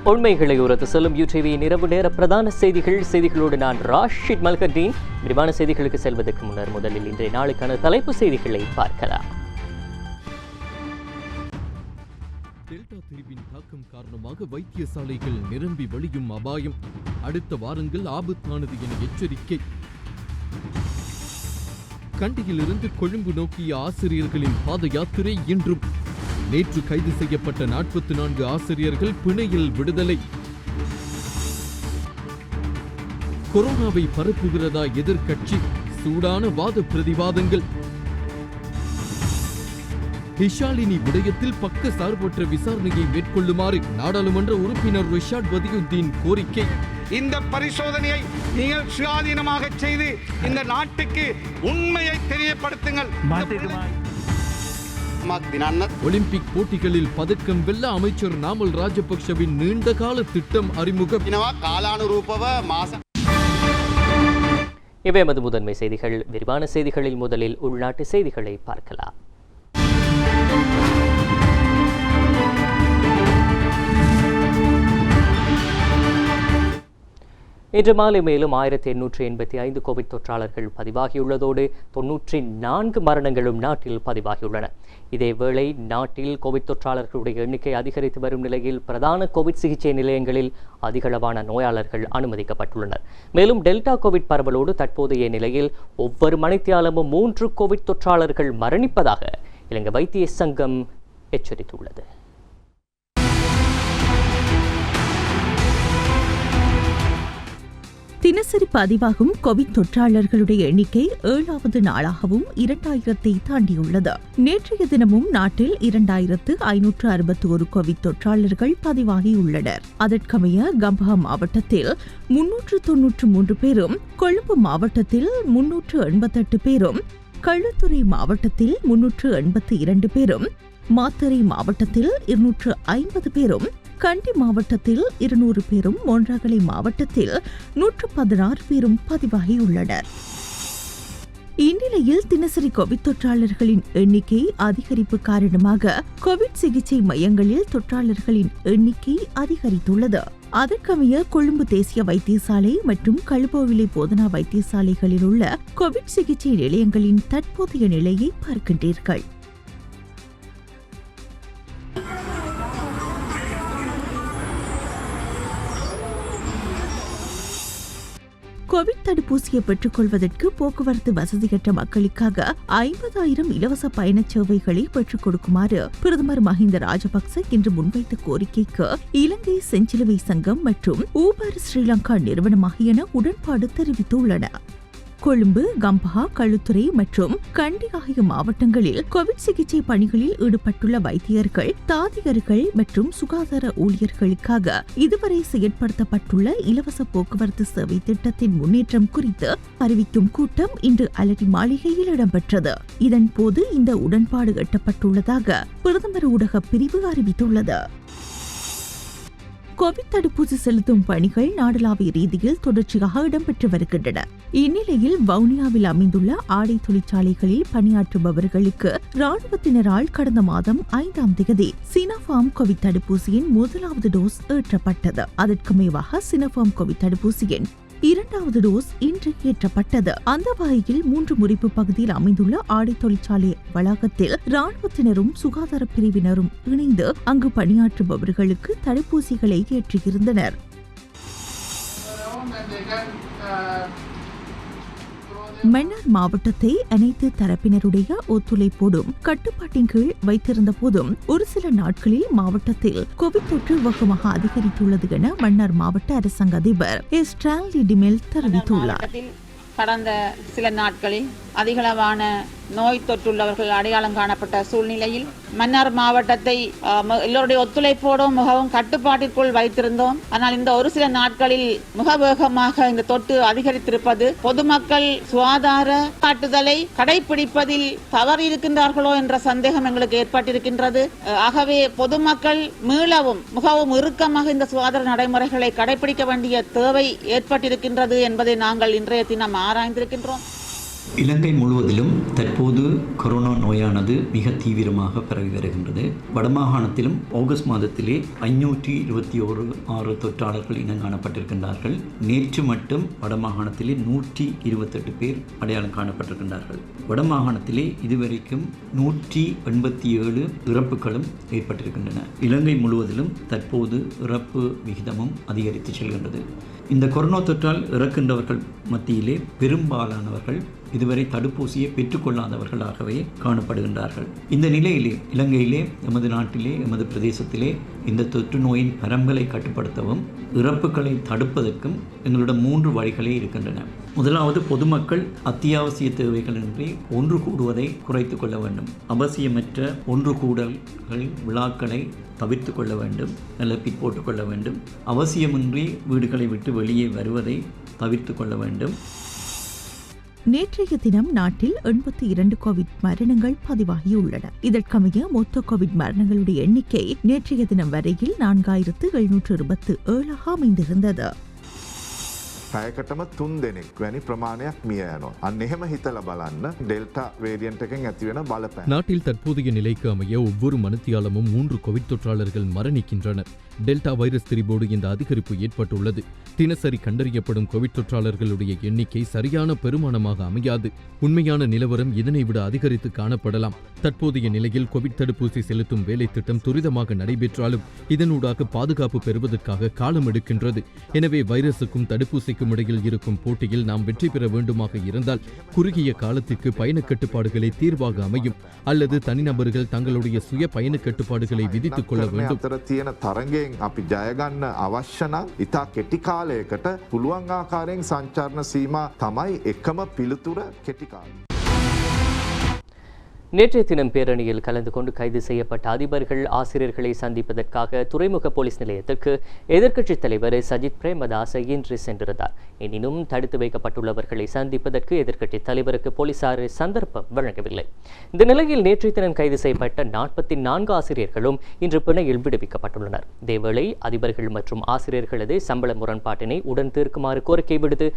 உண்மைகளை உரத்து செல்லும் யூடிவியின் இரவு நேர பிரதான செய்திகளோடு நான் ராஷித் மல்கதீன். விரிவான செய்திகளுக்கு செல்வதற்கு முன்னர் முதலில் இன்றைய நாளுக்கான தலைப்பு செய்திகளை பார்க்கலாம். டெல்டா தீவின் தாக்கம் காரணமாக வைத்தியசாலைகள் நிரம்பி வழியும் அபாயம். அடுத்த வாரங்கள் ஆபத்தானது என எச்சரிக்கை. கண்டியிலிருந்து கொழும்பு நோக்கிய ஆசிரியர்களின் பாத யாத்திரை இன்றும். நேற்று கைது செய்யப்பட்ட 44 ஆசிரியர்கள் பிணையில் விடுதலை. கொரோனாவை பரப்புகிறதா எதிர்க்கட்சி? சூடான வாத பிரதிவாதங்கள். ஹிஷாலினி விடயத்தில் பக்க சார்பற்ற விசாரணையை மேற்கொள்ளுமாறு நாடாளுமன்ற உறுப்பினர் ரிஷாட் பதியுத்தீன் கோரிக்கை. இந்த பரிசோதனையை நீங்கள் சுயாதீனமாக செய்து இந்த நாட்டுக்கு உண்மையை தெரியப்படுத்துங்கள். ஒலிம்பிக் போட்டிகளில் பதக்கம் வெல்ல அமைச்சர் நாமல் ராஜபக்ஷவின் நீண்டகால திட்டம் அறிமுகம். இவை எமது முதன்மை செய்திகள். விரிவான செய்திகளில் முதலில் உள்நாட்டு செய்திகளை பார்க்கலாம். இன்று மாலை மேலும் 1885 கோவிட் தொற்றாளர்கள் பதிவாகியுள்ளதோடு 94 மரணங்களும் நாட்டில் பதிவாகியுள்ளன. இதேவேளை நாட்டில் கோவிட் தொற்றாளர்களுடைய எண்ணிக்கை அதிகரித்து வரும் நிலையில் பிரதான கோவிட் சிகிச்சை நிலையங்களில் அதிகளவான நோயாளர்கள் அனுமதிக்கப்பட்டுள்ளனர். மேலும் டெல்டா கோவிட் பரவலோடு தற்போதைய நிலையில் ஒவ்வொரு மணித்தியாலமும் 3 கோவிட் தொற்றாளர்கள் மரணிப்பதாக இலங்கை வைத்திய சங்கம் எச்சரித்துள்ளது. தினசரி பதிவாகும் கோவிட் தொற்றாளர்களுடைய எண்ணிக்கை 7வது நாளாகவும் 2000-ஐ தாண்டியுள்ளது. நேற்றைய தினமும் நாட்டில் 2561 கோவிட் தொற்றாளர்கள் பதிவாகியுள்ளனர். அதற்கமைய கம்பஹா மாவட்டத்தில் 393 பேரும், கொழும்பு மாவட்டத்தில் 388 பேரும், களுத்துறை மாவட்டத்தில் 382 பேரும், மாத்தறை மாவட்டத்தில் 250 பேரும், கண்டி மாவட்டத்தில் 200 பேரும், மொன்றாகலை மாவட்டத்தில் 116 பேரும் பதிவாகியுள்ளனர். இந்நிலையில் தினசரி கோவிட் தொற்றாளர்களின் எண்ணிக்கை அதிகரிப்பு காரணமாக கோவிட் சிகிச்சை மையங்களில் தொற்றாளர்களின் எண்ணிக்கை அதிகரித்துள்ளது. அதற்கமைய கொழும்பு தேசிய வைத்தியசாலை மற்றும் களுபோவிலை போதனா வைத்தியசாலைகளில் உள்ள கோவிட் சிகிச்சை நிலையங்களின் தற்போதைய நிலையை பார்க்கின்றீர்கள். கோவிட் தடுப்பூசியை பெற்றுக் கொள்வதற்கு போக்குவரத்து வசதியற்ற மக்களுக்காக 50,000 இலவச பயணச் சேவைகளை பெற்றுக் கொடுக்குமாறு பிரதமர் மஹிந்த ராஜபக்ச இன்று முன்வைத்த கோரிக்கைக்கு இலங்கை செஞ்சிலுவை சங்கம் மற்றும் ஊபர் ஸ்ரீலங்கா நிறுவனம் ஆகியன உடன்பாடு தெரிவித்துள்ளன. கொழும்பு, கம்பஹா, களுத்துறை மற்றும் கண்டி ஆகிய மாவட்டங்களில் கோவிட் சிகிச்சை பணிகளில் ஈடுபட்டுள்ள வைத்தியர்கள், தாதியர்கள் மற்றும் சுகாதார ஊழியர்களுக்காக இதுவரை செயற்படுத்தப்பட்டுள்ள இலவச போக்குவரத்து சேவை திட்டத்தின் முன்னேற்றம் குறித்து அறிவிக்கும் கூட்டம் இன்று அலரி மாளிகையில் இடம்பெற்றது. இதன்போது இந்த உடன்பாடு எட்டப்பட்டுள்ளதாக பிரதமர் ஊடக பிரிவு அறிவித்துள்ளது. கோவிட் தடுப்பூசி செலுத்தும் பணிகள் நாடளாவிய ரீதியில் தொடர்ச்சியாக இடம்பெற்று வருகின்றன. இந்நிலையில் வவுனியாவில் அமைந்துள்ள ஆடை தொழிற்சாலைகளில் பணியாற்றுபவர்களுக்கு ராணுவத்தினரால் கடந்த மாதம் 5ஆம் தேதி சினோஃபார்ம் கோவிட் தடுப்பூசியின் 1வது டோஸ் ஏற்றப்பட்டது. அதற்குமேவாக சினோஃபார்ம் கோவிட் தடுப்பூசியின் 2வது டோஸ் இன்று ஏற்றப்பட்டது. அந்த வகையில் 3 முறிப்பு பகுதியில் அமைந்துள்ள ஆடை தொழிற்சாலை வளாகத்தில் ராணுவத்தினரும் சுகாதார பிரிவினரும் இணைந்து அங்கு பணியாற்றுபவர்களுக்கு தடுப்பூசிகளை ஏற்றியிருந்தனர். மன்னார் மாவட்டத்தை அனைத்து தரப்பினருடைய ஒத்துழைப்போடும் கட்டுப்பாட்டின் கீழ் வைத்திருந்த போதும் ஒரு சில நாட்களில் மாவட்டத்தில் கோவிட் தொற்று வேகமாக அதிகரித்துள்ளது என மன்னார் மாவட்ட அரசாங்க அதிபர் ஸ்டான்லி டிமெல் தெரிவித்துள்ளார். கடந்த சில நாட்களில் அதிகளவான நோய் தொற்றுள்ளவர்கள் அடையாளம் காணப்பட்ட சூழ்நிலையில் மன்னார் மாவட்டத்தை எல்லோருடைய ஒத்துழைப்போடும் மிகவும் கட்டுப்பாட்டிற்குள் வைத்திருந்தோம். ஆனால் இந்த ஒரு சில நாட்களில் மிக வேகமாக இந்த தொற்று அதிகரித்திருப்பது பொதுமக்கள் சுகாதார காட்டுதலை கடைபிடிப்பதில் தவறு இருக்கின்றார்களோ என்ற சந்தேகம் எங்களுக்கு ஏற்பட்டிருக்கின்றது. ஆகவே பொதுமக்கள் மீளவும் மிகவும் இறுக்கமாக இந்த சுகாதார நடைமுறைகளை கடைபிடிக்க வேண்டிய தேவை ஏற்பட்டிருக்கின்றது என்பதை நாங்கள் இன்றைய தினம் ஆராய்ந்திருக்கின்றோம். இலங்கை முழுவதிலும் தற்போது கொரோனா நோயானது மிக தீவிரமாக பரவி வருகின்றது. வடமாகாணத்திலும் ஆகஸ்ட் மாதத்திலே 521 தொற்றாளர்கள் இனம் காணப்பட்டிருக்கின்றார்கள். நேற்று மட்டும் வடமாகாணத்திலே 128 பேர் அடையாளம் காணப்பட்டிருக்கின்றார்கள். வடமாகாணத்திலே இதுவரைக்கும் 187 இறப்புகளும் ஏற்பட்டிருக்கின்றன. இலங்கை முழுவதிலும் தற்போது இறப்பு விகிதமும் அதிகரித்து செல்கின்றது. இந்த கொரோனா தொற்றால் இறக்கின்றவர்கள் மத்தியிலே பெரும்பாலானவர்கள் இதுவரை தடுப்பூசியை பெற்றுக்கொள்ளாதவர்களாகவே காணப்படுகின்றார்கள். இந்த நிலையிலே இலங்கையிலே, எமது நாட்டிலே, எமது பிரதேசத்திலே இந்த தொற்று நோயின் பரம்பலை கட்டுப்படுத்தவும் இறப்புகளை தடுப்பதற்கும் எங்களிடம் 3 வழிகளே இருக்கின்றன. முதலாவது, பொதுமக்கள் அத்தியாவசிய தேவைகளின்றி ஒன்று கூடுவதை குறைத்து கொள்ள வேண்டும். அவசியமற்ற ஒன்று கூடல்கள், விழாக்களை தவிர்த்து கொள்ள வேண்டும், நல்ல போட்டுக் கொள்ள வேண்டும். அவசியமின்றி வீடுகளை விட்டு வெளியே வருவதை தவிர்த்து கொள்ள வேண்டும். நேற்றைய தினம் நாட்டில் 82 கோவிட் மரணங்கள் பதிவாகியுள்ளன. இதற்கமைய மொத்த கோவிட் மரணங்களுடைய எண்ணிக்கை நேற்றைய தினம் வரையில் 4727 அமைந்திருந்தது. පැයකටම 3 දෙනෙක් වැනි ප්‍රමාණයක් මිය යනවා. අන්න එහෙම හිතලා බලන්න ඩෙල්ටා වේරියන්ට් එකෙන් ඇතිවෙන බලපෑම. நாட்டில் தற்போதைய நிலைக்கு அமைய ஒவ்வொரு மணித்தியாலமும் 3 கோவிட் தொற்றாளர்கள் மரணிக்கின்றனர். டெல்டா வைரஸ் திரிபோடு இந்த அதிகரிப்பு ஏற்பட்டுள்ளது. தினசரி கண்டறியப்படும் கோவிட் தொற்றாளர்களுடைய எண்ணிக்கை சரியான பெருமானமாக அமையாது. உண்மையான நிலவரம் இதனை விட அதிகரித்து காணப்படலாம். தற்போதைய நிலையில் கோவிட் தடுப்பூசி செலுத்தும் வேலை திட்டம் துரிதமாக நடைபெற்றாலும் இதனூடாக பாதுகாப்பு பெறுவதற்காக காலம் எடுக்கின்றது. எனவே வைரசுக்கும் தடுப்பூசிக்கும் இடையில் இருக்கும் போட்டியில் நாம் வெற்றி பெற வேண்டுமாக இருந்தால் குறுகிய காலத்திற்கு பயண கட்டுப்பாடுகளை தீர்வாக அமையும், அல்லது தனிநபர்கள் தங்களுடைய சுய பயண கட்டுப்பாடுகளை விதித்துக் கொள்ள வேண்டும். අපි ජයගන්න අවශ්‍ය නම් ඉතා කෙටි කාලයකට පුළුවන් ආකාරයෙන් සංචාරණ සීමා තමයි එකම පිළිතුර කෙටි කාලය. நேற்றைய தினம் பேரணியில் கலந்து கொண்டு கைது செய்யப்பட்ட அதிபர்கள், ஆசிரியர்களை சந்திப்பதற்காக துறைமுக போலீஸ் நிலையத்திற்கு எதிர்க்கட்சித் தலைவர் சஜித் பிரேமதாச இன்று சென்றிருந்தார். எனினும் தடுத்து வைக்கப்பட்டுள்ளவர்களை சந்திப்பதற்கு எதிர்க்கட்சித் தலைவருக்கு போலீசார் சந்தர்ப்பம் வழங்கவில்லை. இந்த நிலையில் நேற்றைய தினம் கைது செய்யப்பட்ட 44 ஆசிரியர்களும் இன்று பிணையில் விடுவிக்கப்பட்டுள்ளனர். இதேவேளை அதிபர்கள் மற்றும் ஆசிரியர்களது சம்பள முரண்பாட்டினை உடன் தீர்க்குமாறு கோரிக்கை விடுத்து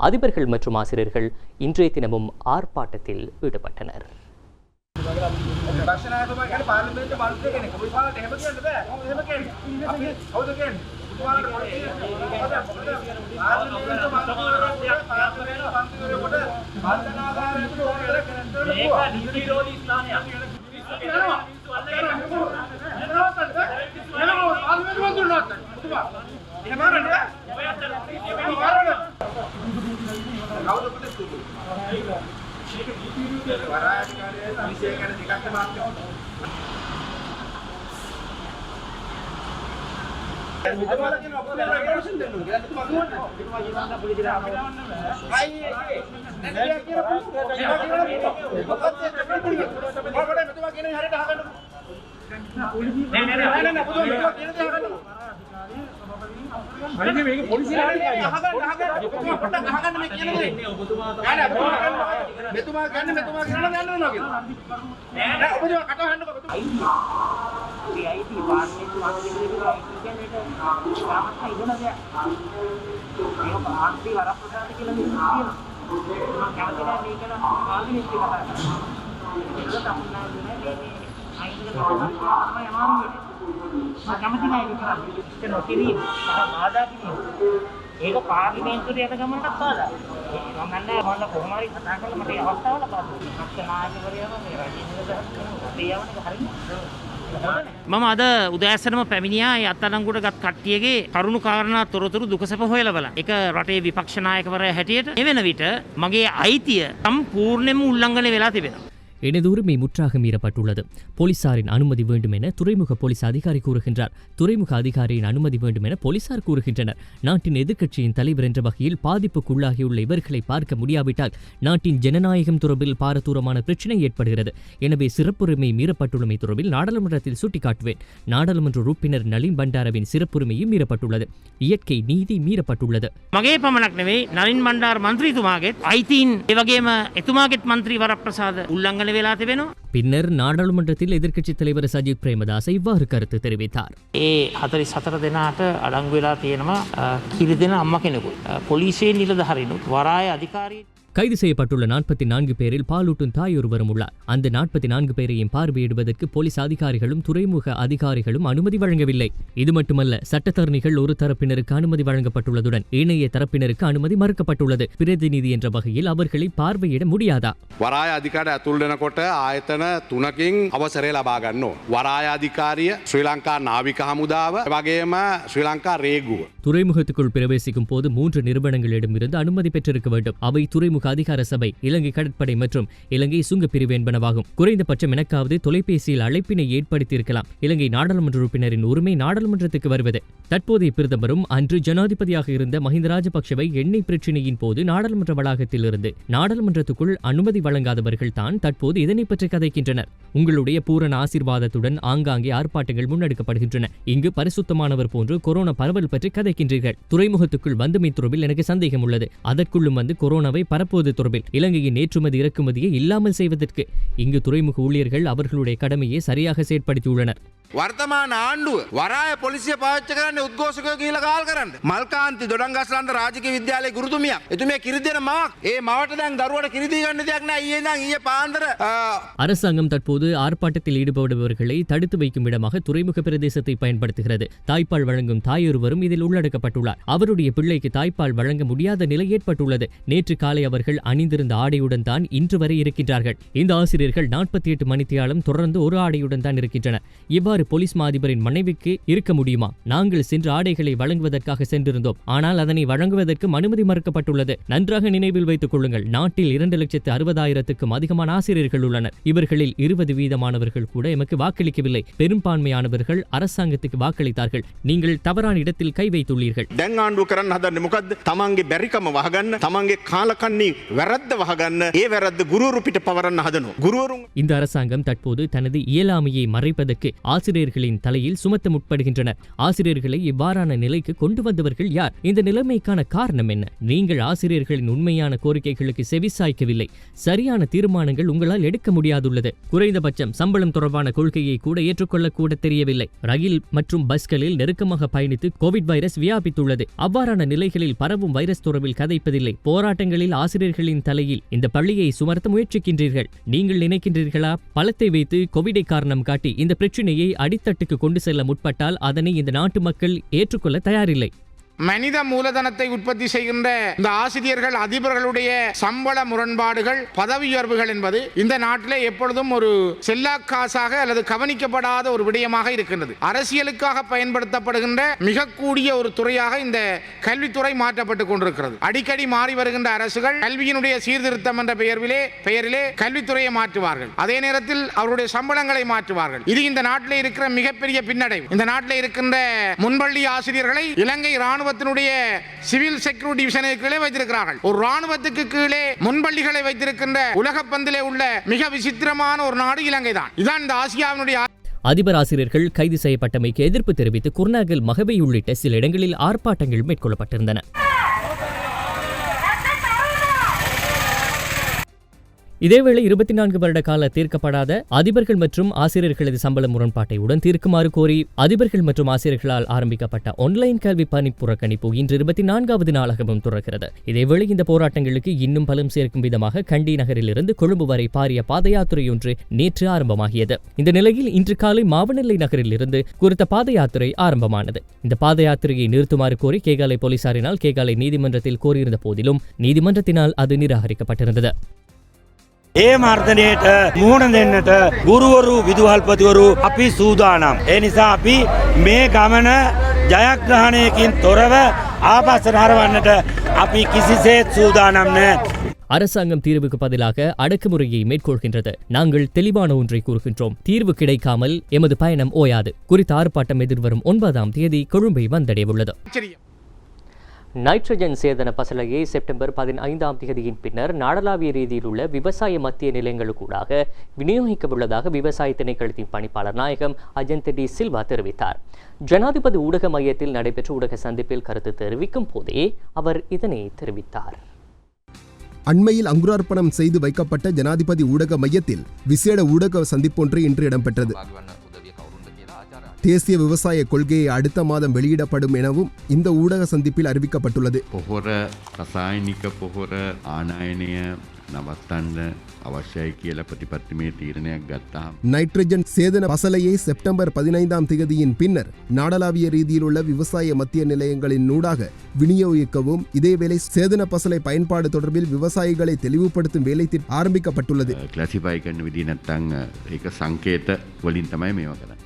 அதிபர்கள் மற்றும் ஆசிரியர்கள் இன்றைய தினமும் ஆர்ப்பாட்டத்தில் ஈடுபட்டனர். ඒක පාර්ලිමේන්තුවේ යන ගමනටත් පාදා. මම නෑ මම කොහොම හරි කතා කරලා මට අවස්ථාව ලබා දුන්නා. පක්ෂ නායකවරයාම මේ රජයේ ඉඳලා හරියට මම අද උදෑසනම පැමිණියා ඒ අත්අඩංගුවට ගත් කට්ටියගේ කරුණු කාරණා තොරතුරු දුකසැප හොයලා බලන්න. ඒක රටේ විපක්ෂ නායකවරයා හැටියට එවන විට මගේ අයිතිය සම්පූර්ණයෙන්ම උල්ලංඝනය වෙලා තිබෙනවා. எனது உரிமை முற்றாக மீறப்பட்டுள்ளது. போலீசாரின் அனுமதி வேண்டும் என துறைமுக போலீஸ் அதிகாரி கூறுகின்றார். துறைமுக அதிகாரியின் அனுமதி வேண்டும் என போலீசார் கூறுகின்றனர். நாட்டின் எதிர்க்கட்சியின் தலைவர் என்ற வகையில் பாதிப்புக்குள்ளாகியுள்ள இவர்களை பார்க்க முடியாவிட்டால் நாட்டின் ஜனநாயகம் தொடர்பில் பாரதூரமான பிரச்சினை ஏற்படுகிறது. எனவே சிறப்புரிமை மீறப்பட்டுள்ளமை தொடர்பில் நாடாளுமன்றத்தில் சுட்டிக்காட்டுவேன். நாடாளுமன்ற உறுப்பினர் நளின் பண்டாரவின் சிறப்புரிமையும் மீறப்பட்டுள்ளது. இயற்கை நீதி மீறப்பட்டுள்ளது. මගේ පමණක් නෙවෙයි නලින් බණ්ඩාර මන්ත්‍රීතුමාගේත් අයිතීන් ඒ වගේම එතුමාගේත් මන්ත්‍රී වරප්‍රසාද උල්ලංඝනය වෙලා තිබෙනවා. பின்னர் நாடாளுமன்றத்தில் எதிர்க்கட்சித் தலைவர் சஜித் பிரேமதாச இவ்வாறு கருத்து தெரிவித்தார். ඒ 44 දෙනාට අඩංගු වෙලා තියෙනවා කිරි දෙන අම්මා කෙනෙකුයි. පොලිසියේ නිලධාරීනුත් වරාය අධිකාරී கைது செய்யப்பட்டுள்ள 44 பேரில் பாலூட்டும் தாய் ஒருவரும் உள்ளார். அந்த 44 பேரையும் பார்வையிடுவதற்கு போலீஸ் அதிகாரிகளும் துறைமுக அதிகாரிகளும் அனுமதி வழங்கவில்லை. இது மட்டுமல்ல, சட்டத்தரணிகள் ஒரு தரப்பினருக்கு அனுமதி வழங்கப்பட்டுள்ளதுடன் ஏனைய தரப்பினருக்கு அனுமதி மறுக்கப்பட்டுள்ளது. பிரதிநிதி என்ற வகையில் அவர்களை பார்வையிட முடியாதா? වරාය අධිකාරිය ඇතුල් වෙනකොට ආයතන 3කින් අවසරය ලබා ගන්න ඕන. වරාය අධිකාරිය, ශ්‍රී ලංකා නාවික හමුදාව, වගේම ශ්‍රී ලංකා රේගුව. துறைமுகத்துக்குள் பிரவேசிக்கும் போது 3 நிறுவனங்களிடமிருந்து அனுமதி பெற்றிருக்க வேண்டும். அவை துறைமுக அதிகார சபை, இலங்கை கடற்படை மற்றும் இலங்கை சுங்கப்பிரிவு என்பனவாகும். குறைந்தபட்சம் எனக்காவது தொலைபேசியில் அழைப்பினை ஏற்படுத்தியிருக்கலாம். இலங்கை நாடாளுமன்ற உறுப்பினரின் உரிமை நாடாளுமன்றத்துக்கு வருவது. தற்போதைய பிரதமரும் அன்று ஜனாதிபதியாக இருந்த மஹிந்த ராஜபக்ஷவை எண்ணெய் பிரச்சினையின் போது நாடாளுமன்ற வளாகத்தில் இருந்து நாடாளுமன்றத்துக்குள் அனுமதி வழங்காதவர்கள் தான் தற்போது இதனை பற்றி கதைக்கின்றனர். உங்களுடைய பூரண ஆசீர்வாதத்துடன் ஆங்காங்கே ஆர்ப்பாட்டங்கள் முன்னெடுக்கப்படுகின்றன. இங்கு பரிசுத்தமானவர் போன்று கொரோனா பரவல் பற்றி கதைக்கின்றீர்கள். துறைமுகத்துக்குள் வந்தமை தொடர்பில் எனக்கு சந்தேகம் உள்ளது. அதற்குள்ளும் வந்து கொரோனாவை பரப்புவது தொடர்பில் இலங்கையின் ஏற்றுமதி இறக்குமதியை இல்லாமல் செய்வதற்கு இங்கு துறைமுக ஊழியர்கள் அவர்களுடைய கடமையை சரியாக செயற்படுத்தியுள்ளனர். වර්තමාන ආණ්ඩුව වරාය පොලිසිය පාවිච්චි කරන්නේ උද්ඝෝෂකයෝ කියලා කාල් කරන්න. මල්කාන්ති දොඩංගස්ලන්ත රාජකීය විද්‍යාලයේ ගුරුතුමියක්. එතුමිය කිරි දෙන මවක්. ඒ මවට දැන් දරුවට කිරි දී ගන්න දෙයක් නෑ. ඊයේ පාන්දර அரசாங்கம் தற்போது ஆர்ப்பாட்டத்தில் ஈடுபடுபவர்களை தடுத்து வைக்கும் இடமாக துறைமுக பிரதேசத்தை பயன்படுத்துகிறது. தாய்ப்பால் வழங்கும் தாயொருவரும் இதில் உள்ளடக்கப்பட்டுள்ளார். அவருடைய பிள்ளைக்கு தாய்ப்பால் வழங்க முடியாத நிலை ஏற்பட்டுள்ளது. நேற்று காலை அவர்கள் அணிந்திருந்த ஆடையுடன் தான் இன்று வரை இருக்கின்றார்கள். இந்த ஆசிரியர்கள் 48 மணித்தியாலம் தொடர்ந்து ஒரு ஆடையுடன் தான் இருக்கின்றனர். இவ்வாறு போலீஸ் மாதிபரின் மனைவிக்கு இருக்க முடியுமா? நாங்கள் சென்று ஆடைகளை வழங்குவதற்காக சென்றிருந்தோம். ஆனால் அதனை வழங்குவதற்கு அனுமதி மறுக்கப்பட்டுள்ளது. நன்றாக நினைவில் வைத்துக் கொள்ளுங்கள், நாட்டில் 2,60,000-க்கும் அதிகமான ஆசிரியர்கள் உள்ளனர். இவர்களில் 20% கூட எமக்கு வாக்களிக்கவில்லை. பெரும்பான்மையானவர்கள் அரசாங்கத்துக்கு வாக்களித்தார்கள். நீங்கள் தவறான இடத்தில் கை வைத்துள்ளீர்கள். දැන් ආණ්ඩුව කරන්න හදන්නේ මොකද්ද? තමන්ගේ බැරිකම වහගන්න, තමන්ගේ කාලකන්ණි වැරද්ද වහගන්න, ඒ වැරද්ද ගුරුවරු පිට පවරන්න හදනවා. ගුරුවරුන් இந்த அரசாங்கம் தற்போது தனது இயலாமையை மறைப்பதற்கு ஆசிரியர்களின் தலையில் சுமத்த முற்படுகின்றனர். ஆசிரியர்களை இவ்வாறான நிலைக்கு கொண்டு வந்தவர்கள் யார்? இந்த நிலைமைக்கான காரணம் என்ன? நீங்கள் ஆசிரியர்களின் உண்மையான கோரிக்கைகளுக்கு செவிசாய்க்கவில்லை. சரியான தீர்மானங்கள் உங்களால் எடுக்க முடியாதுள்ளது. குறைந்தபட்சம் சம்பளம் தொடர்பான கொள்கையை கூட ஏற்றுக்கொள்ளக்கூட தெரியவில்லை. ரயில் மற்றும் பஸ்களில் நெருக்கமாக பயணித்து கோவிட் வைரஸ் வியாபித்துள்ளது. அவ்வாறான நிலைகளில் பரவும் வைரஸ் தொடர்பில் கதைப்பதில்லை. போராட்டங்களில் ஆசிரியர்களின் தலையில் இந்த பள்ளியை சுமர்த்த முயற்சிக்கின்றீர்கள். நீங்கள் நினைக்கின்றீர்களா பலத்தை வைத்து கோவிடை காரணம் காட்டி இந்த பிரச்சினையை அடித்தட்டுக்கு கொண்டு செல்ல முற்பட்டால் அதனை இந்த நாட்டு மக்கள் ஏற்றுக்கொள்ள தயாரில்லை. மனித மூலதனத்தை உற்பத்தி செய்கின்ற இந்த ஆசிரியர்கள், அதிபர்களுடைய சம்பள முரண்பாடுகள், பதவி உயர்வுகள் என்பது இந்த நாட்டிலே எப்பொழுதும் ஒரு செல்லாக்காசாக அல்லது கவனிக்கப்படாத ஒரு விடயமாக இருக்கின்றது. அரசியலுக்காக பயன்படுத்தப்படுகின்ற மிக கூடிய ஒரு துறையாக இந்த கல்வித்துறை மாற்றப்பட்டுக் கொண்டிருக்கிறது. அடிக்கடி மாறி வருகின்ற அரசுகள் கல்வியினுடைய சீர்திருத்தம் என்ற பெயரிலே கல்வித்துறையை மாற்றுவார்கள். அதே நேரத்தில் அவருடைய சம்பளங்களை மாற்றுவார்கள். இது இந்த நாட்டிலே இருக்கிற மிகப்பெரிய பின்னடைவு. இந்த நாட்டிலே இருக்கின்ற முன்பள்ளி ஆசிரியர்களை இலங்கை ராணுவத்தினுடைய சிவில் செக்யூரிட்டி டிவிஷனுக்கு கீழே வைத்திருக்கிறார்கள். ஒரு ராணுவத்துக்கு கீழே முன்பள்ளிகளை வைத்திருக்கின்ற உலக பந்திலே உள்ள மிக விசித்திரமான ஒரு நாடு இலங்கை தான். இதுதான் இந்த ஆசியாவினுடைய அதிபர் ஆசிரியர்கள் கைது செய்யப்பட்டமைக்கு எதிர்ப்பு தெரிவித்து குர்நாகல், மகவை உள்ளிட்ட சில இடங்களில் ஆர்ப்பாட்டங்கள் மேற்கொள்ளப்பட்டிருந்தன. இதேவேளை 24 வருட கால தீர்க்கப்படாத அதிபர்கள் மற்றும் ஆசிரியர்களது சம்பள முரண்பாட்டை உடன் தீர்க்குமாறு கோரி அதிபர்கள் மற்றும் ஆசிரியர்களால் ஆரம்பிக்கப்பட்ட ஆன்லைன் கல்வி பணி புறக்கணிப்பு இன்று 24வது நாளாகவும் தொடர்கிறது. இதேவேளை இந்த போராட்டங்களுக்கு இன்னும் பலம் சேர்க்கும் விதமாக கண்டி நகரிலிருந்து கொழும்பு வரை பாரிய பாத யாத்திரை ஒன்று நேற்று ஆரம்பமாகியது. இந்த நிலையில் இன்று காலை மாவனெல்லை நகரில் இருந்து குறித்த பாத யாத்திரை ஆரம்பமானது. இந்த பாத யாத்திரையை நிறுத்துமாறு கோரி கேகாலை போலீசாரினால் கேகாலை நீதிமன்றத்தில் கோரியிருந்த போதிலும் நீதிமன்றத்தினால் அது நிராகரிக்கப்பட்டிருந்தது. ඒ මර්ධනයට මුහුණ දෙන්නට ගුරුවරු විදුහල්පතිවරු අපි සූදානම්. ඒ නිසා අපි මේ ගමන ජයග්‍රහණයකින් තොරව ආපස්සට හරවන්නට අපි කිසිසේත් සූදානම් නැහැ. அரசாங்கம் தீர்வுக்கு பதிலாக அடக்குமுறையை மேற்கொள்கின்றது. நாங்கள் தெளிவான ஒன்றை கூறுகின்றோம். தீர்வு கிடைக்காமல் எமது பயணம் ஓயாது. குறித்த ஆர்ப்பாட்டம் எதிர்வரும் 9ஆம் தேதி கொழும்பை வந்தடையவுள்ளது. நைட்ரஜன் சேதன பசலையை செப்டம்பர் 15ஆம் தேதியின் பின்னர் நாடளாவிய ரீதியில் உள்ள விவசாய மத்திய நிலையங்களுக்கூடாக விநியோகிக்கவுள்ளதாக விவசாய திணைக்களத்தின் பணிப்பாளர் நாயகம் அஜந்த் டி சில்வா தெரிவித்தார். ஜனாதிபதி ஊடக மையத்தில் நடைபெற்ற ஊடக சந்திப்பில் கருத்து தெரிவிக்கும் போதே அவர் இதனை தெரிவித்தார். அண்மையில் அங்குரார்ப்பணம் செய்து வைக்கப்பட்ட ஜனாதிபதி ஊடக மையத்தில் விசேட ஊடக சந்திப்பொன்று இன்று இடம்பெற்றது. தேசிய விவசாய கொள்கையை அடுத்த மாதம் வெளியிடப்படும் எனவும் இந்த ஊடக சந்திப்பில் அறிவிக்கப்பட்டுள்ளது. පොහොර රසායනික පොහොර ආනයනය නවත්තන්න අවශ්‍යයි කියලා ප්‍රතිපත්තිමය තීරණයක් ගත්තාම நைட்ரஜன் சேதன பசலையை செப்டம்பர் 15ஆம் தேதியின் பின்னர் நாடளாவிய ரீதியில் உள்ள விவசாய மத்திய நிலையங்களின் ஊடாக விநியோகிக்கவும், இதேவேளை சேதன பசலை பயன்பாடு தொடர்பில் விவசாயிகளை தெளிவுபடுத்தும் வேலை ஆரம்பிக்கப்பட்டுள்ளது. ක්ලාසිෆයි කරන විදිහ නැත්නම් ඒක සංකේත වලින් තමයි මේවා කරන්නේ.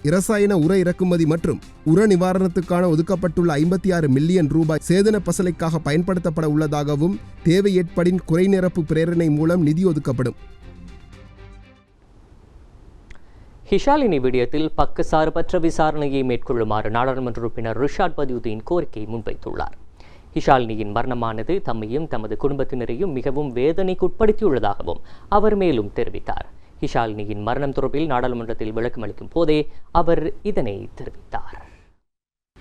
இரசாயன உர இறக்குமதி மற்றும் உர நிவாரணத்துக்கான ஒதுக்கப்பட்டுள்ள 56 மில்லியன் ரூபாய் சேதன பசலைக்காக பயன்படுத்தப்பட உள்ளதாகவும் தேவை ஏற்படின் குறை நிரப்பு பிரேரணை மூலம் நிதி ஒதுக்கப்படும். ஹிஷாலினி விடயத்தில் பக்கசார்பற்ற விசாரணையை மேற்கொள்ளுமாறு நாடாளுமன்ற உறுப்பினர் ரிஷாட் பதியுதீன் கோரிக்கை முன்வைத்துள்ளார். ஹிஷாலினியின் மரணமானது தம்மையும் தமது குடும்பத்தினரையும் மிகவும் வேதனைக்குட்படுத்தியுள்ளதாகவும் அவர் மேலும் தெரிவித்தார். ஹிஷாலினியின் மரணம் தொடர்பில் நாடாளுமன்றத்தில் விளக்கமளிக்கும் போதே அவர் இதனை தெரிவித்தார்.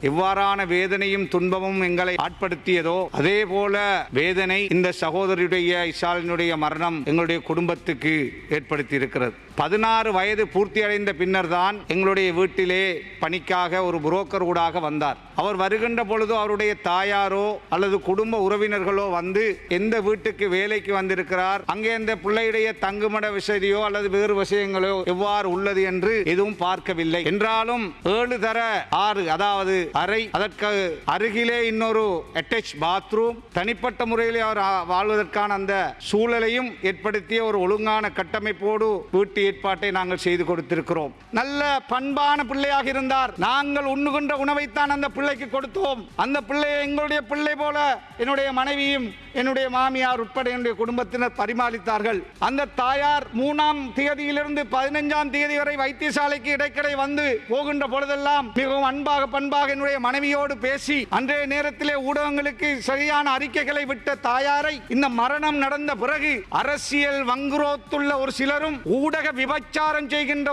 எவ்வாறான வேதனையும் துன்பமும் எங்களை ஆட்படுத்தியதோ அதே போல வேதனை இந்த சகோதரியுடைய இஷாலினுடைய மரணம் எங்களுடைய குடும்பத்துக்கு ஏற்படுத்தி இருக்கிறது. 16 வயது பூர்த்தியடைந்த பின்னர் தான் எங்களுடைய வீட்டிலே பணிக்காக ஒரு புரோக்கர் ஊடாக வந்தார். அவர் வருகின்ற பொழுது அவருடைய தாயாரோ அல்லது குடும்ப உறவினர்களோ வந்து எந்த வீட்டுக்கு வேலைக்கு வந்திருக்கிறார், அங்கே இந்த பிள்ளையுடைய தங்குமட வசதியோ அல்லது வேறு விஷயங்களோ எவ்வாறு உள்ளது என்று எதுவும் பார்க்கவில்லை. என்றாலும் 7 தர 6 அதாவது அறை, அதற்கு அருகிலே இன்னொரு அட்டாச் பாத்ரூம், தனிப்பட்ட முறையில் அவர் வாழ்வதற்கான அந்த சூழலையும் ஏற்படுத்திய ஒரு ஒழுங்கான கட்டமைப்போடு வீட்டு ஏற்பாட்டை நாங்கள் செய்து கொடுத்திருக்கிறோம். நல்ல பண்பான பிள்ளையாக இருந்தார். நாங்கள் உண்ணுகின்ற உணவைத்தான் அந்த பிள்ளைக்கு கொடுத்தோம். அந்த பிள்ளையை எங்களுடைய பிள்ளை போல என்னுடைய மனைவியும் என்னுடைய மாமியார் உட்பட என்னுடைய குடும்பத்தினர் பரிமாளித்தார்கள். அந்த தாயார் 3ஆம் தேதியிலிருந்து 15ஆம் தேதி வரை வைத்தியசாலைக்கு இடைக்கடை வந்து போகின்ற பொழுதெல்லாம் மிகவும் அன்பாக பண்பாக என்னுடைய மனைவியோடு பேசி அன்றைய நேரத்திலே ஊடகங்களுக்கு சரியான அறிக்கைகளை விட்ட தாயாரை இந்த மரணம் நடந்த பிறகு அரசியல் வங்குரோத்துள்ள ஒரு சிலரும் ஊடக விபச்சாரம் செய்கின்ற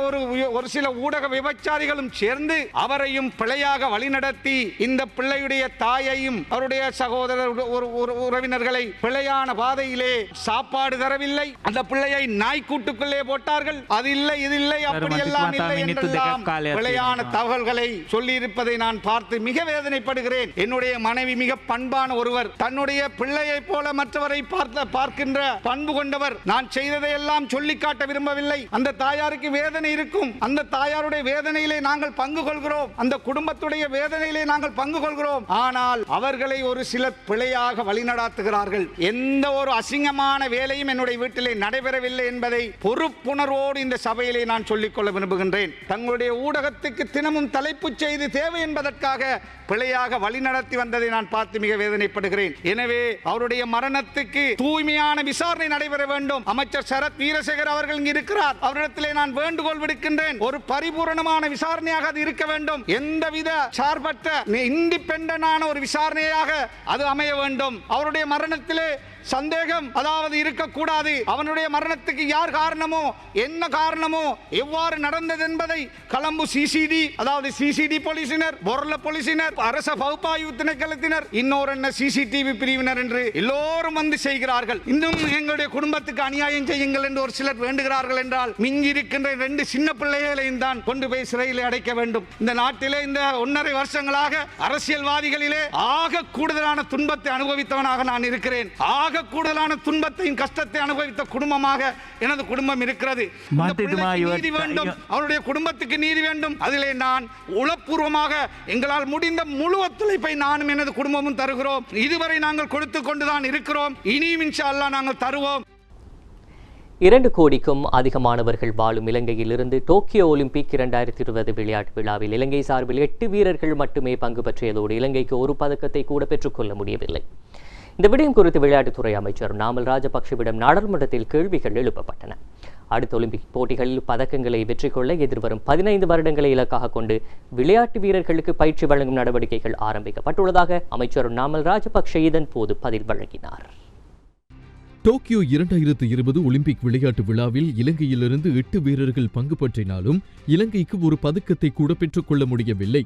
ஒரு சில ஊடக விபச்சாரிகளும் சேர்ந்து அவரையும் பிழையாக வழிநடத்தி இந்த பிள்ளையுடைய தாயையும் அவருடைய சகோதரர் உறவினர்கள் பிழையான பாதையிலே சாப்பாடு தரவில்லை. அந்த பிள்ளையை நாய்க்கூட்டுக்குள்ளே போட்டார்கள். அது இல்லை, இது இல்லை, அப்படியெல்லாம் இல்லை என்றெல்லாம் பிழையான தகவல்களை சொல்லி இருப்பதை நான் பார்த்து மிக வேதனைப்படுகிறேன். என்னுடைய மனைவி மிக பண்பான ஒருவர், தன்னுடைய பிள்ளையை போல மற்றவரை பார்க்கின்ற பண்பு கொண்டவர். நான் செய்ததையெல்லாம் சொல்லிக்காட்ட விரும்பவில்லை. அந்த தாயாருக்கு வேதனை இருக்கும். அந்த தாயாருடைய வேதனையிலே நாங்கள் பங்கு கொள்கிறோம். அந்த குடும்பத்துடைய வேதனையிலே நாங்கள் பங்கு கொள்கிறோம். ஆனால் அவர்களை ஒரு சிலர் பிழையாக வழிநடாத்துகிறார்கள். எந்த ஒரு அசிங்கமான வேலையும் என்னுடைய வீட்டிலே நடைபெறவில்லை என்பதை பொறுப்புணர்வோடு இந்த சபையிலே நான் சொல்லிக்கொள்ள விரும்புகின்றேன். தங்களுடைய ஊடகத்துக்கு தினமும் தலைப்புச் செய்தி தேவை என்பதற்காக பிழையாக வழிநடத்தி வந்ததை நான் பார்த்து மிக வேதனைப்படுகிறேன். எனவே அவருடைய மரணத்துக்கு தூய்மையான விசாரணை நடைபெற வேண்டும். அமைச்சர் சரத் வீரசேகர் அவர்கள் இங்கு இருக்கிறார். அவரிடத்திலே நான் வேண்டுகோள் விடுக்கின்றேன். ஒரு பரிபூரணமான விசாரணையாக அது இருக்க வேண்டும். எந்தவித சார்பற்ற இண்டிபெண்டன்டான ஒரு விசாரணையாக அது அமைய வேண்டும். அவருடைய மரணத்திலே சந்தேகம் அதாவது இருக்கக்கூடாது. அவனுடைய மரணத்துக்கு யார் காரணமோ, என்ன காரணமோ, எவ்வாறு நடந்தது என்பதை கொழும்பு சிசிடி அதாவது சிசிடி போலீசினர், பொருள போலீசினர், அரச பகுப்பாய்வு திணைக்களத்தினர், இன்னொரு என்ன சிசிடிவி பிரிவினர் என்று எல்லோரும் வந்து செய்கிறார்கள். இன்னும் எங்களுடைய குடும்பத்துக்கு அநியாயம் செய்யுங்கள் என்று ஒரு சிலர் வேண்டுகிறார்கள் என்றால் மிஞ்சி இருக்கின்ற 2 சின்ன பிள்ளைகளையும் தான் கொண்டு போய் சிறையில் அடைக்க வேண்டும். இந்த நாட்டிலே இந்த 1.5 வருஷங்களாக அரசியல்வாதிகளிலே ஆக கூடுதலான துன்பத்தை அனுபவித்தவனாக நான் இருக்கிறேன். ஆக கூடுதலான துன்பத்தையும் கஷ்டத்தை அனுபவித்த குடும்பமாக எனது குடும்பம் இருக்கிறது. நீதி வேண்டும், அவருடைய குடும்பத்துக்கு நீதி வேண்டும். அதிலே நான் உளப்பூர்வமாக எங்களால் முடிந்த முழு ஒத்துழைப்பை நானும் எனது குடும்பமும் தருகிறோம். இதுவரை நாங்கள் கொடுத்து கொண்டுதான் இருக்கிறோம். இனியும் இன்ஷா அல்லாஹ் நாங்கள் தருவோம். 2 கோடிக்கும் அதிகமானவர்கள் வாழும் இலங்கையிலிருந்து டோக்கியோ ஒலிம்பிக் 2020 விளையாட்டு விழாவில் இலங்கை சார்பில் 8 வீரர்கள் மட்டுமே பங்கு பற்றியதோடு இலங்கைக்கு ஒரு பதக்கத்தை கூட பெற்றுக்கொள்ள முடியவில்லை. இந்த விடயம் குறித்து விளையாட்டுத்துறை அமைச்சர் நாமல் ராஜபக்ஷவிடம் நாடாளுமன்றத்தில் கேள்விகள் எழுப்பப்பட்டன. அடுத்த ஒலிம்பிக் போட்டிகளில் பதக்கங்களை வெற்றி கொள்ள எதிர்வரும் 15 வருடங்களை இலக்காக கொண்டு விளையாட்டு வீரர்களுக்கு பயிற்சி வழங்கும் நடவடிக்கைகள் ஆரம்பிக்கப்பட்டுள்ளதாக அமைச்சர் நாமல் ராஜபக்ஷ இதன் போது பதில் வழங்கினார். டோக்கியோ 2020 ஒலிம்பிக் விளையாட்டு விழாவில் இலங்கையிலிருந்து 8 வீரர்கள் பங்கு பற்றினாலும் இலங்கைக்கு ஒரு பதக்கத்தை கூட பெற்றுக்கொள்ள முடியவில்லை.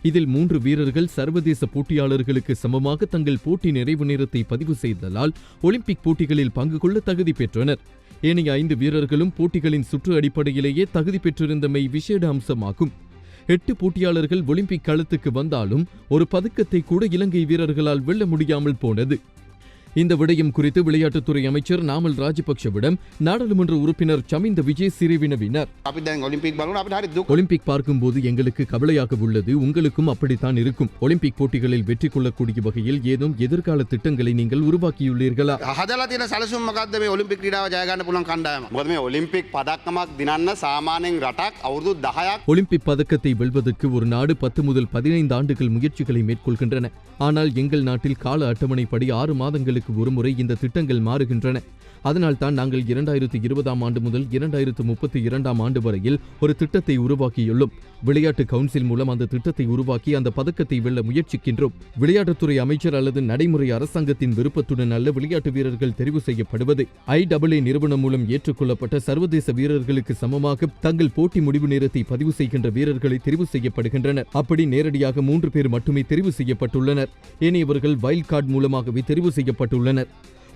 இதில் 3 வீரர்கள் சர்வதேச போட்டியாளர்களுக்கு சமமாக தங்கள் போட்டி நிறைவு நேரத்தை பதிவு செய்ததால் ஒலிம்பிக் போட்டிகளில் பங்கு கொள்ள தகுதி பெற்றனர். ஏனைய 5 வீரர்களும் போட்டிகளின் சுற்று அடிப்படையிலேயே தகுதி பெற்றிருந்தமை விசேட அம்சமாகும். 8 போட்டியாளர்கள் ஒலிம்பிக் களத்துக்கு வந்தாலும் ஒரு பதக்கத்தை கூட இலங்கை வீரர்களால் வெல்ல முடியாமல் போனது. இந்த விடயம் குறித்து விளையாட்டுத்துறை அமைச்சர் நாமல் ராஜபக்ஷவிடம் நாடாளுமன்ற உறுப்பினர் சமிந்த விஜய் சிறிவினவினர். ஒலிம்பிக் பார்க்கும்போது எங்களுக்கு கவலையாக உள்ளது, உங்களுக்கும் அப்படித்தான் இருக்கும். ஒலிம்பிக் போட்டிகளில் வெற்றி கொள்ளக்கூடிய வகையில் ஏதும் எதிர்கால திட்டங்களை நீங்கள் உருவாக்கியுள்ளீர்களா? ஒலிம்பிக் பதக்கத்தை வெல்வதற்கு ஒரு நாடு 10 முதல் 15 ஆண்டுகள் முயற்சிகளை மேற்கொள்கின்றன. ஆனால் எங்கள் நாட்டில் கால அட்டவணைப்படி 6 மாதங்களுக்கு ஒருமுறை இந்த திட்டங்கள் மாறுகின்றன. அதனால் தான் நாங்கள் 2020ஆம் ஆண்டு முதல் 2032ஆம் ஆண்டு வரையில் ஒரு திட்டத்தை உருவாக்கியுள்ளோம். விளையாட்டு கவுன்சில் மூலம் அந்த திட்டத்தை உருவாக்கி அந்த பதக்கத்தை வெல்ல முயற்சிக்கின்றோம். விளையாட்டுத்துறை அமைச்சர் அல்லது நடைமுறை அரசாங்கத்தின் விருப்பத்துடன் அல்ல விளையாட்டு வீரர்கள் தெரிவு செய்யப்படுவது. IAA நிறுவனம் மூலம் ஏற்றுக்கொள்ளப்பட்ட சர்வதேச வீரர்களுக்கு சமமாக தங்கள் போட்டி முடிவு நேரத்தை பதிவு செய்கின்ற வீரர்களை தெரிவு செய்யப்படுகின்றனர். அப்படி நேரடியாக 3 பேர் மட்டுமே தெரிவு செய்யப்பட்டுள்ளனர். ஏனையவர்கள் வைல்ட் கார்டு மூலமாகவே தெரிவு செய்யப்பட்டுள்ளனர்.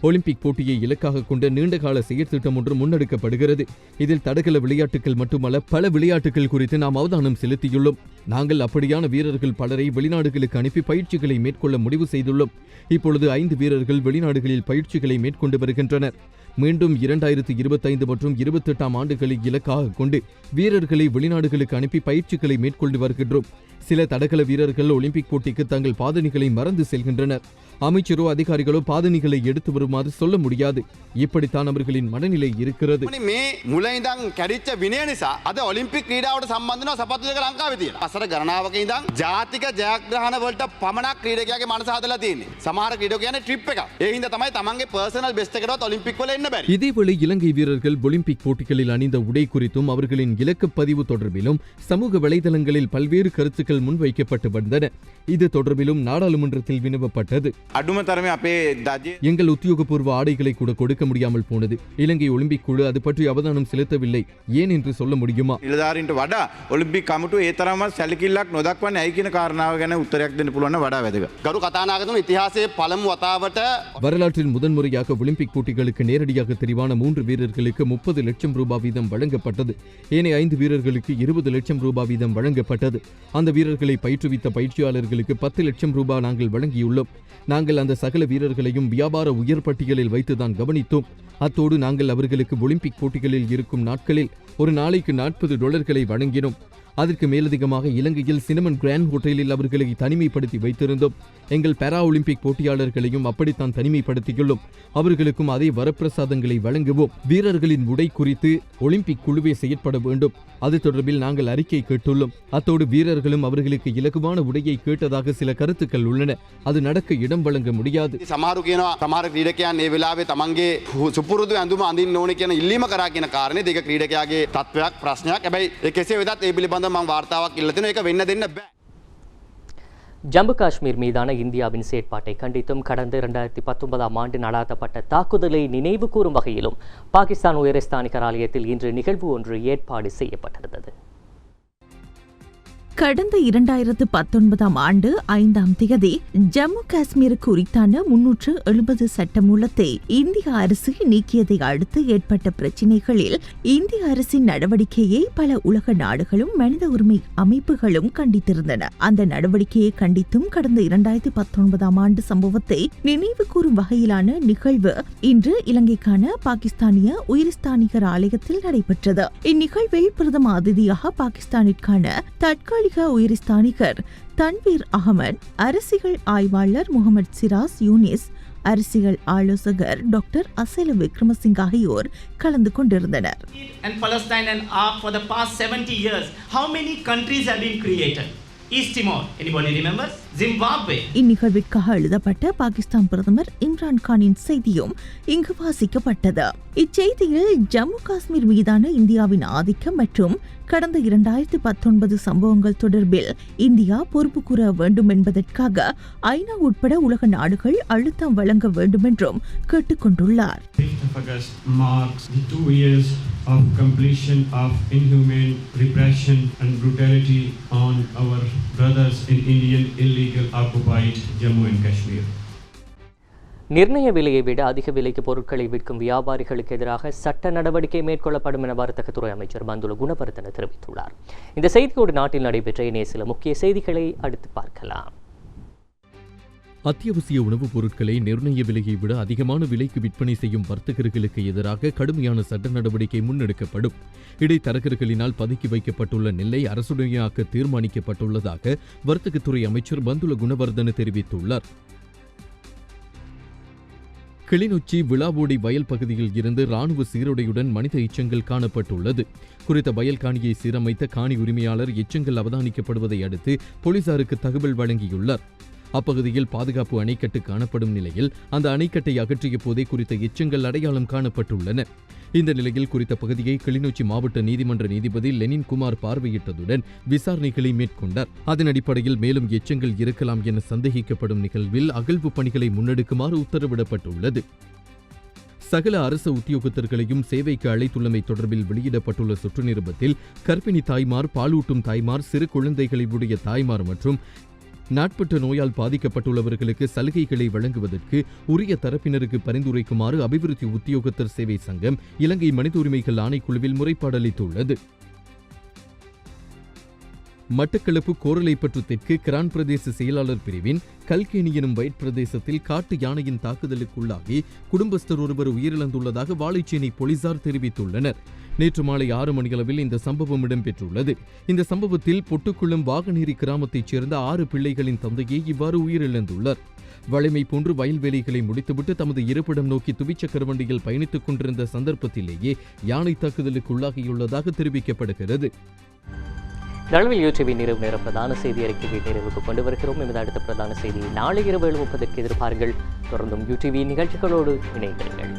ஒலிம்பிக் போட்டியை இலக்காக கொண்ட நீண்டகால செயற்திட்டம் ஒன்று முன்னெடுக்கப்படுகிறது. இதில் தடகள விளையாட்டுகள் மட்டுமல்ல பல விளையாட்டுகள் குறித்து நாம் அவதானம் செலுத்தியுள்ளோம். நாங்கள் அப்படியான வீரர்கள் பலரை வெளிநாடுகளுக்கு அனுப்பி பயிற்சிகளை மேற்கொள்ள முடிவு செய்துள்ளோம். இப்பொழுது 5 வீரர்கள் வெளிநாடுகளில் பயிற்சிகளை மேற்கொண்டு வருகின்றனர். மீண்டும் 2025 மற்றும் 28ஆம் ஆண்டுகளை இலக்காக கொண்டு வீரர்களை வெளிநாடுகளுக்கு அனுப்பி பயிற்சிகளை மேற்கொண்டு வருகின்றோம். சில தடகள வீரர்கள் ஒலிம்பிக் போட்டிக்கு தங்கள் பாதணிகளை மறந்து செல்கின்றனர். அமைச்சரோ அதிகாரிகளோ பாதணிகளை எடுத்து வருமாறு சொல்ல முடியாது. இப்படித்தான் அவர்களின் மனநிலை இருக்கிறது. ஒலிம்பிக் கிரீடாவோட சம்பந்தம் சப்பாத்து லங்காවේ තියෙනවා. අසර ගණනාවක ඉඳන් ජාතික ජයග්‍රහණ වලට පමණක් ක්‍රීඩකයාගේ මනස හදලා තියෙන්නේ. සමහර ක්‍රීඩකයෝ කියන්නේ ට්‍රිප් එකක්. ඒ හින්දා තමයි තමන්ගේ පර්සනල් பெஸ்ட் එකටවත් ஒலிம்பிக் වල එන්න බැරි. இதேவேளை இலங்கை வீரர்கள் ஒலிம்பிக் போட்டிகளில் அணிந்த உடை குறித்தும் அவர்களின் இலக்கு பதிவு தொடர்பிலும் சமூக வலைதளங்களில் பல்வேறு கருத்துக்கள் முன்வைக்கப்பட்டு வந்தன. இது தொடர்பிலும் நாடாளுமன்றத்தில் வினவப்பட்டது. எங்கள் உத்தியோகபூர்வ ஆடைகளை கூட கொடுக்க முடியாமல் போனது. இலங்கை ஒலிம்பிக் குழு அது பற்றி அவதானம் செலுத்தவில்லை. ஏன் என்று சொல்ல முடியுமா? නිලධාරීන්ට වඩා ඔලිම්පික් කමිටුව ඒ තරම්වත් සැලකිල්ලක් නොදක්වන්නේ ඇයි කියන කාරණාව ගැන උත්තරයක් දෙන්න පුළුවන් වඩා වැදගත්. ගරු කතානායකතුමනි ඉතිහාසයේ පළමු වතාවට வரலாற்றில் முதன்முறையாக ஒலிம்பிக் போட்டிகளுக்கு நேரடியாக தெரிவான 3 வீரர்களுக்கு 30 லட்சம் ரூபாய் வீதம் வழங்கப்பட்டது. ஏனைய 5 வீரர்களுக்கு 20 லட்சம் ரூபாய் வீதம் வழங்கப்பட்டது. அந்த வீரர்களை பயிற்றுவித்த பயிற்சியாளர்களுக்கு 10 லட்சம் ரூபாய் நாங்கள் வழங்கியுள்ளோம். நாங்கள் அந்த சகல வீரர்களையும் வியாபார உயர் பட்டியலில் வைத்துதான் கவனித்தோம். அத்தோடு நாங்கள் அவர்களுக்கு ஒலிம்பிக் போட்டிகளில் இருக்கும் நாட்களில் ஒரு நாளைக்கு $40 வழங்கினோம். அதற்கு மேலதிகமாக இலங்கையில் சினமன் கிராண்ட் ஹோட்டலில் அவர்களை தனிமைப்படுத்தி வைத்திருந்தோம். எங்கள் பாரா ஒலிம்பிக் போட்டியாளர்களையும் அப்படித்தான் தனிமைப்படுத்தியுள்ளோம். அவர்களுக்கும் அதே வரப்பிரசாதங்களை வழங்குவோம். வீரர்களின் உடை குறித்து ஒலிம்பிக் குழுவே செயற்பட வேண்டும். அது தொடர்பில் நாங்கள் அறிக்கை கேட்டுள்ளோம். அத்தோடு வீரர்களும் அவர்களுக்கு இலகுவான உடையை கேட்டதாக சில கருத்துக்கள் உள்ளன. அது நடக்க இடம் வழங்க முடியாது. සමහරු කියනවා සමහර ක්‍රීඩකයන් මේ වෙලාවේ තමන්ගේ සුපුරුදු ඇඳුම අඳින්න ඕනේ කියන ඉල්ලීම කරා කියන කාරණේ දෙක ක්‍රීඩකයාගේ තත්වයක් ප්‍රශ්නයක්. හැබැයි ඒ කෙසේ වෙතත් ඒ පිළිබඳව මම වාර්තාවක් ඉල්ල දෙනවා. ඒක වෙන්න දෙන්න බෑ. ஜம்மு காஷ்மீர் மீதான இந்தியாவின் செயற்பாட்டை கண்டித்தும் கடந்த 2019ஆம் ஆண்டு நடாத்தப்பட்ட தாக்குதலை நினைவு கூறும் வகையிலும் பாகிஸ்தான் உயர்ஸ்தானிகர் ஆலயத்தில் இன்று நிகழ்வு ஒன்று ஏற்பாடு செய்யப்பட்டிருந்தது. கடந்த 2019ஆம் ஆண்டு 5ஆம் தேதி ஜம்மு காஷ்மீருக்கு உரித்தான 370 சட்டமூலத்தை இந்திய அரசு நீக்கியதை அடுத்து ஏற்பட்ட பிரச்சினைகளில் இந்திய அரசின் நடவடிக்கையை பல உலக நாடுகளும் மனித உரிமை அமைப்புகளும் கண்டித்திருந்தன. அந்த நடவடிக்கையை கண்டித்தும் கடந்த 2019ஆம் ஆண்டு சம்பவத்தை நினைவு கூறும் வகையிலான நிகழ்வு இன்று இலங்கைக்கான பாகிஸ்தானிய உயர்ஸ்தானிகர் ஆலயத்தில் நடைபெற்றது. இந்நிகழ்வில் பிரதம அதிதியாக பாகிஸ்தானிற்கான தற்காலிக உயர்ஸ்தானிகர் தன்வீர் அகமது, அரசியல் ஆய்வாளர் முகமது சிராஸ் யூனிஸ், அரசியல் ஆலோசகர் டாக்டர் அசேல விக்ரமசிங்க ஆகியோர் கலந்து கொண்டிருந்தனர். And Palestine and Arab for the past 70 years, how many countries have been created? East Timor, anybody remembers? Zimbabwe. இந்நிகழ்விற்காக எழுதப்பட்ட பாகிஸ்தான் பிரதமர் இம்ரான் கானின் செய்தியும் இங்கு வாசிக்கப்பட்டது. இச்செய்தியில் ஜம்மு காஷ்மீர் மீதான இந்தியாவின் ஆதிக்கம் மற்றும் கடந்த 2019 சம்பவங்கள் தொடர்பில் இந்தியா பொறுப்பு கூற வேண்டும் என்பதற்காக ஐநா உட்பட உலக நாடுகள் அழுத்தம் வழங்க வேண்டும் என்றும் கேட்டுக்கொண்டுள்ளார். Of completion of inhumane repression and brutality on our brothers in Indian illegal occupied Jammu and Kashmir. நிர்ணய விலையை விட அதிக விலைக்கு பொருட்களை விற்கும் வியாபாரிகளுக்கு எதிராக சட்ட நடவடிக்கை மேற்கொள்ளப்படும் என வர்த்தகத்துறை அமைச்சர் பந்துல குணவர்தன தெரிவித்துள்ளார். இந்த செய்தியோடு நாட்டில் நடைபெற்ற இணைய சில முக்கிய செய்திகளை அடுத்து பார்க்கலாம். அத்தியாவசிய உணவுப் பொருட்களை நிர்ணய விலையை விட அதிகமான விலைக்கு விற்பனை செய்யும் வர்த்தகர்களுக்கு எதிராக கடுமையான சட்ட நடவடிக்கை முன்னெடுக்கப்படும். இடைத்தரகர்களினால் பதுக்கி வைக்கப்பட்டுள்ள நெல்லை அரசுடைமையாக்க தீர்மானிக்கப்பட்டுள்ளதாக வர்த்தகத்துறை அமைச்சர் பந்துல குணவர்தன தெரிவித்துள்ளார். கிளிநொச்சி விளாவோடி வயல் பகுதியில் இருந்து ராணுவ சீருடையுடன் மனித எச்சங்கள் காணப்பட்டுள்ளது. குறித்த வயல் காணியை சீரமைத்த காணி உரிமையாளர் எச்சங்கள் அவதானிக்கப்படுவதை அடுத்து போலீசாருக்கு தகவல் வழங்கியுள்ளார். அப்பகுதியில் பாதுகாப்பு அணைக்கட்டு காணப்படும் நிலையில் அந்த அணைக்கட்டை அகற்றிய போதே குறித்த எச்சங்கள் அடையாளம் காணப்பட்டுள்ளன. இந்த நிலையில் குறித்த பகுதியை கிளிநொச்சி மாவட்ட நீதிமன்ற நீதிபதி லெனின் குமார் பார்வையிட்டதுடன் விசாரணைகளை மேற்கொண்டார். அதன் அடிப்படையில் மேலும் எச்சங்கள் இருக்கலாம் என சந்தேகிக்கப்படும் நிகழ்வில் அகழ்வு பணிகளை முன்னெடுக்குமாறு உத்தரவிடப்பட்டுள்ளது. சகல அரசு உத்தியோகத்தர்களையும் சேவைக்கு அழைத்துள்ளமை தொடர்பில் வெளியிடப்பட்டுள்ள சுற்று நிருபத்தில் கர்ப்பிணி தாய்மார், பாலூட்டும் தாய்மார், சிறு குழந்தைகளை உடைய தாய்மார் மற்றும் நாட்பட்ட நோயால் பாதிக்கப்பட்டுள்ளவர்களுக்கு சலுகைகளை வழங்குவதற்கு உரிய தரப்பினருக்கு பரிந்துரைக்குமாறு அபிவிருத்தி உத்தியோகத்தர் சேவை சங்கம் இலங்கை மனித உரிமைகள் ஆணைக்குழுவில் முறைப்பாடு அளித்துள்ளது. மட்டக்களப்பு கோரளைப்பற்று தெற்கு கிரான் பிரதேச செயலாளர் பிரிவின் கல்கேணி எனும் வயற் பிரதேசத்தில் காட்டு யானையின் தாக்குதலுக்குள்ளாகி குடும்பஸ்தர் ஒருவர் உயிரிழந்துள்ளதாக வாழைச்சேனை போலீசார் தெரிவித்துள்ளனர். நேற்று மாலை 6 மணியளவில் இந்த சம்பவம் இடம்பெற்றுள்ளது. இந்த சம்பவத்தில் பொட்டுக்குளம் வாகனேரி கிராமத்தைச் சேர்ந்த 6 பிள்ளைகளின் தந்தையே இவ்வாறு உயிரிழந்துள்ளார். வலிமை போன்று வயல்வேலைகளை முடித்துவிட்டு தமது இருப்பிடம் நோக்கி துவிச்சக்கர வண்டியில் பயணித்துக் கொண்டிருந்த சந்தர்ப்பத்திலேயே யானை தாக்குதலுக்குள்ளாகியுள்ளதாக தெரிவிக்கப்படுகிறது. நடுவில் யூடியூபி நிறைவு நேர பிரதான செய்தி அறிக்கையை நிறைவுக்கு கொண்டு வருகிறோம். எமது அடுத்த பிரதான செய்தியை நாளை இரவு 7:30 எதிர்பாருங்கள். தொடர்ந்தும் யூடியூபி நிகழ்ச்சிகளோடு இணைந்திருங்கள்.